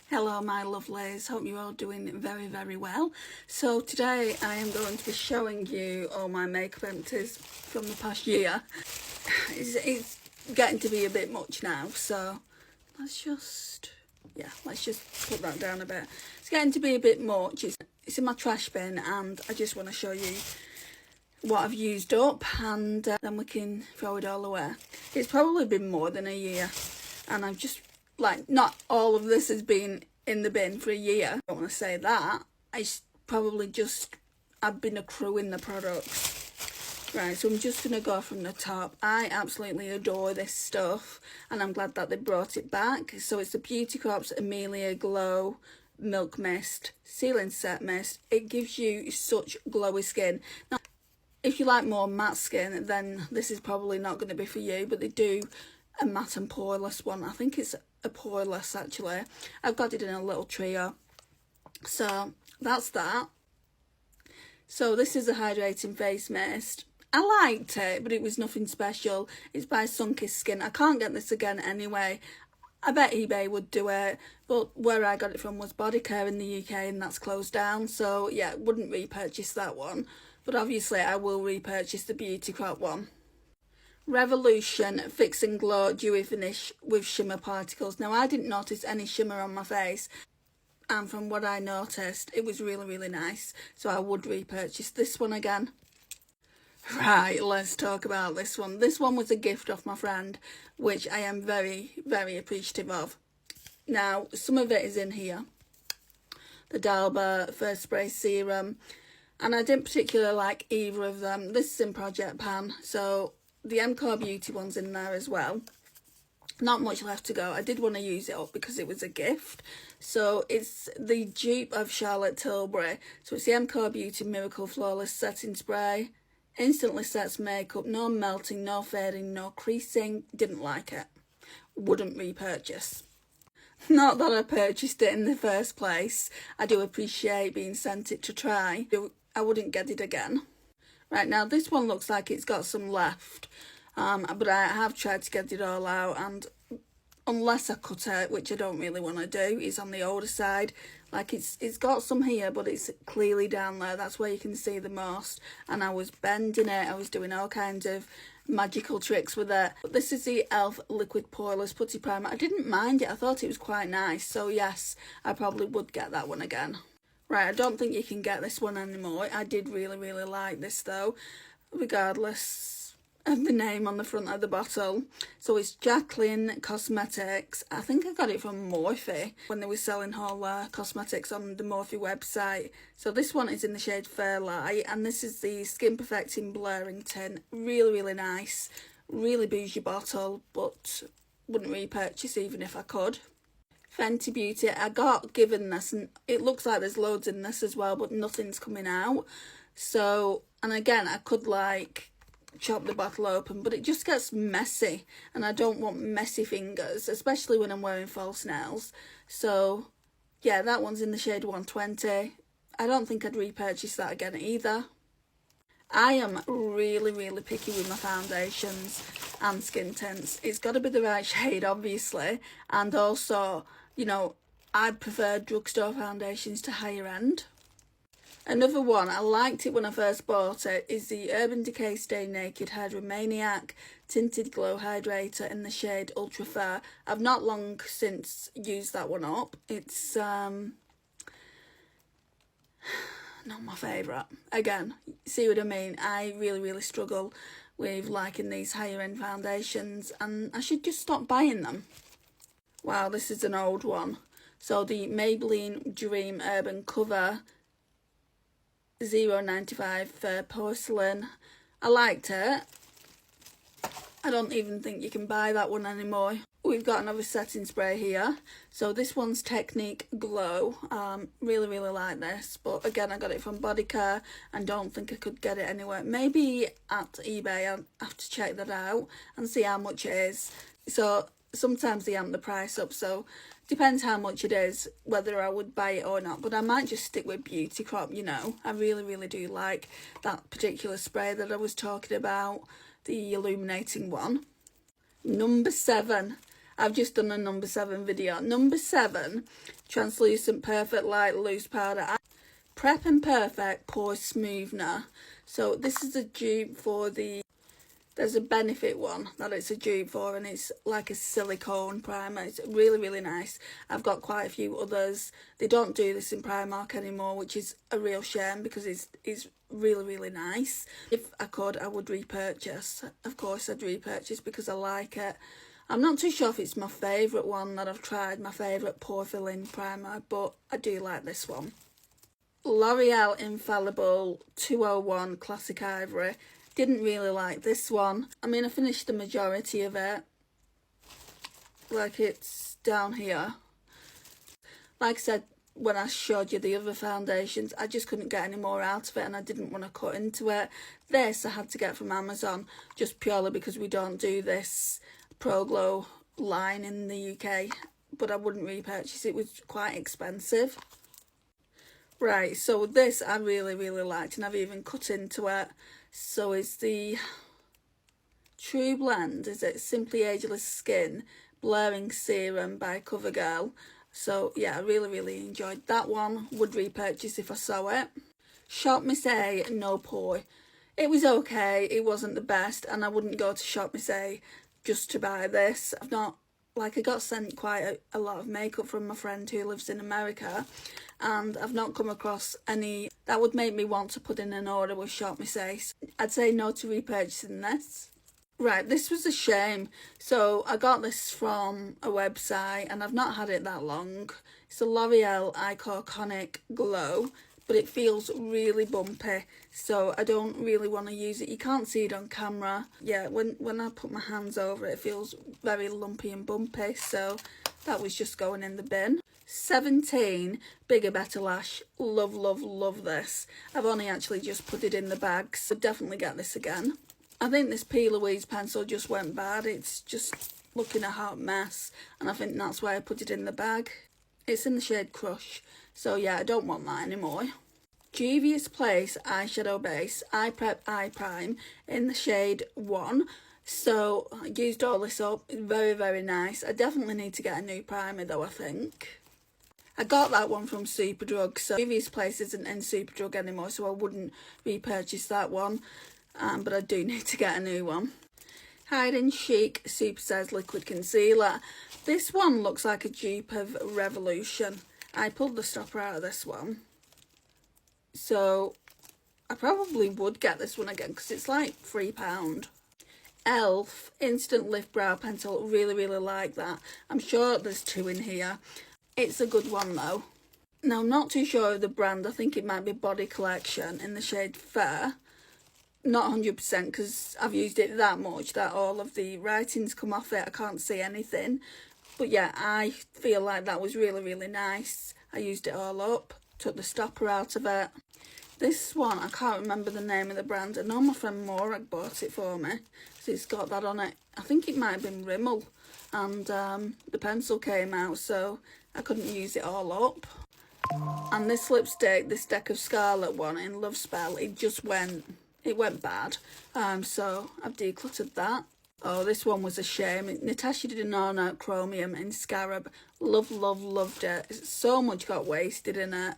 Hello my lovelies, hope you're all doing very well. So today I am going to be showing you all my makeup empties from the past year. It's getting to be a bit much now, so let's just put that down a bit. It's getting to be a bit much. It's in my trash bin and I just want to show you what I've used up, and then we can throw it all away. It's probably been more than a year and I've just not all of this has been in the bin for a year. I don't want to say that. I've been accruing the products. Right, so I'm just going to go from the top. I absolutely adore this stuff and I'm glad that they brought it back. So it's the Beauty Crop's Amelia Glow Milk Mist Sealing Set Mist. It gives you such glowy skin. Now, if you like more matte skin, then this is probably not going to be for you, but they do a matte and poreless one. I think it's a poreless actually. I've got it in a little trio. So that's that. So this is a hydrating face mist. I liked it, but it was nothing special. It's by Sunkissed Skin. I can't get this again anyway. I bet eBay would do it, but where I got it from was Body Care in the UK and that's closed down. So yeah, wouldn't repurchase that one. But obviously I will repurchase the Beauty Crop one. Revolution Fix and Glow Dewy Finish with Shimmer Particles. Now I didn't notice any shimmer on my face, and from what I noticed it was really nice, so I would repurchase this one again. Right, let's talk about this one. This one was a gift off my friend, which I am very appreciative of. Now some of it is in here. The Dalba First Spray Serum, and I didn't particularly like either of them. This is in Project Pan, so the MCO Beauty one's in there as well. Not much left to go. I did want to use it up because it was a gift. So it's the dupe of Charlotte Tilbury. So it's the MCO Beauty Miracle Flawless Setting Spray. Instantly sets makeup. No melting, no fading, no creasing. Didn't like it. Wouldn't repurchase. Not that I purchased it in the first place. I do appreciate being sent it to try. I wouldn't get it again. Right, now this one looks like it's got some left, but I have tried to get it all out, and unless I cut it, which I don't really want to do, it's on the older side. Like it's got some here, but it's clearly down there. That's where you can see the most. And I was bending it. I was doing all kinds of magical tricks with it. But this is the e.l.f. Liquid Poreless Putty Primer. I didn't mind it. I thought it was quite nice. So yes, I probably would get that one again. Right, I don't think you can get this one anymore. I did really like this though, regardless of the name on the front of the bottle. So it's Jacqueline Cosmetics. I think I got it from Morphe when they were selling all cosmetics on the Morphe website. So this one is in the shade Fairlight, and this is the Skin Perfecting Blurring Tin. Really nice, really bougie bottle, but wouldn't repurchase even if I could. Fenty Beauty, I got given this and it looks like there's loads in this as well, but nothing's coming out. So, and again, I could chop the bottle open, but it just gets messy and I don't want messy fingers, especially when I'm wearing false nails. So yeah, that one's in the shade 120. I don't think I'd repurchase that again either. I am really picky with my foundations and skin tints. It's got to be the right shade, obviously, and also, you know, I prefer drugstore foundations to higher end. Another one, I liked it when I first bought it, is the Urban Decay Stay Naked Hydromaniac Tinted Glow Hydrator in the shade Ultra Fair. I've not long since used that one up. It's not my favourite. Again, see what I mean? I really struggle with liking these higher end foundations and I should just stop buying them. Wow, this is an old one. So the Maybelline Dream Urban Cover 095 Fair Porcelain. I liked it. I don't even think you can buy that one anymore. We've got another setting spray here. So this one's Technique Glow. Really like this. But again, I got it from Body Care and don't think I could get it anywhere. Maybe at eBay. I'll have to check that out and see how much it is. So sometimes they amp the price up. So depends how much it is, whether I would buy it or not. But I might just stick with Beauty Crop, you know. I really do like that particular spray that I was talking about. The illuminating one. Number 7. I've just done a number 7 video. Number 7, translucent perfect light loose powder. Prep and Perfect Pore Smoothener. So this is a dupe for there's a Benefit one that it's a dupe for, and it's like a silicone primer. It's really, really nice. I've got quite a few others. They don't do this in Primark anymore, which is a real shame because it's really, really nice. If I could, I would repurchase. Of course I'd repurchase because I like it. I'm not too sure if it's my favourite one that I've tried, my favourite pore filling primer, but I do like this one. L'Oreal Infallible 201 Classic Ivory. Didn't really like this one. I mean, I finished the majority of it. Like, it's down here. Like I said, when I showed you the other foundations, I just couldn't get any more out of it and I didn't want to cut into it. This I had to get from Amazon just purely because we don't do this Pro Glow line in the UK. But I wouldn't repurchase it. It was quite expensive. Right, so this I really, really liked and I've even cut into it. So it's the True Blend, is it? Simply Ageless Skin Blurring Serum by CoverGirl. So yeah, I really, really enjoyed that one. Would repurchase if I saw it. Shop Miss A No Pore. It was okay, it wasn't the best, and I wouldn't go to Shop Miss A just to buy this. I got sent quite a lot of makeup from my friend who lives in America, and I've not come across any that would make me want to put in an order with Shop Miss A. I'd say no to repurchasing this. Right, this was a shame. So I got this from a website and I've not had it that long. It's a L'Oreal Iconic Glow, but it feels really bumpy, so I don't really want to use it. You can't see it on camera. Yeah, when I put my hands over it, it feels very lumpy and bumpy, so that was just going in the bin. 17 Bigger Better Lash. Love, love, love this. I've only actually just put it in the bag, so definitely get this again. I think this P. Louise pencil just went bad. It's just looking a hot mess, and I think that's why I put it in the bag. It's in the shade Crush, so yeah, I don't want that anymore. Juvia's Place Eyeshadow Base Eye Prep Eye Prime in the shade 1. So I used all this up. Very, very nice. I definitely need to get a new primer though, I think. I got that one from Superdrug, so Juvia's Place isn't in Superdrug anymore, so I wouldn't repurchase that one. But I do need to get a new one. Hide and Chic Supersize Liquid Concealer. This one looks like a dupe of Revolution. I pulled the stopper out of this one, so I probably would get this one again because it's like £3. Elf Instant Lift Brow Pencil. Really, really like that. I'm sure there's 2 in here. It's a good one though. Now, I'm not too sure of the brand. I think it might be Body Collection in the shade Fair. Not 100% because I've used it that much that all of the writings come off it. I can't see anything. But yeah, I feel like that was really, really nice. I used it all up. Took the stopper out of it. This one, I can't remember the name of the brand. I know my friend Morag bought it for me. So it's got that on it. I think it might have been Rimmel. And the pencil came out, so I couldn't use it all up. And this lipstick, this Deck of Scarlet one in Love Spell, it went bad, so I've decluttered that. Oh, this one was a shame. Natasha Denona Chromium in Scarab. Love, love, loved it. So much got wasted in it.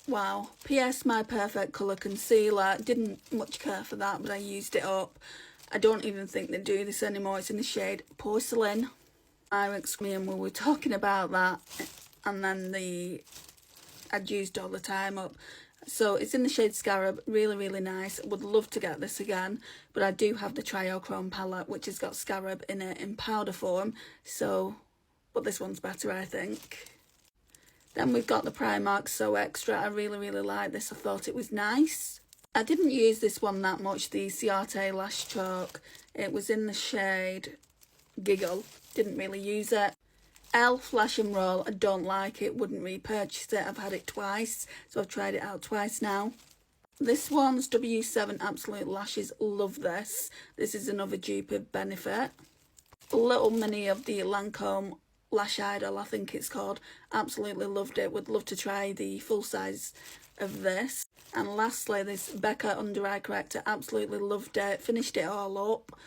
Wow. P.S. My Perfect Colour Concealer. Didn't much care for that, but I used it up. I don't even think they do this anymore. It's in the shade Porcelain. Reccommend, we were talking about that, and then I'd used all the time up. So it's in the shade Scarab, really, really nice. Would love to get this again, but I do have the Triochrome palette, which has got Scarab in it in powder form. So, but this one's better, I think. Then we've got the Primark So Extra. I really, really like this. I thought it was nice. I didn't use this one that much, the Ciate Lash Chalk. It was in the shade Giggle. Didn't really use it. Elf Lash and Roll, I don't like it, wouldn't repurchase it. I've had it twice, so I've tried it out twice now. This one's W7 Absolute Lashes, love this. This is another dupe of Benefit. A little mini of the Lancome Lash Idol, I think it's called. Absolutely loved it, would love to try the full size of this. And lastly, this Becca Under Eye Corrector, absolutely loved it, finished it all up.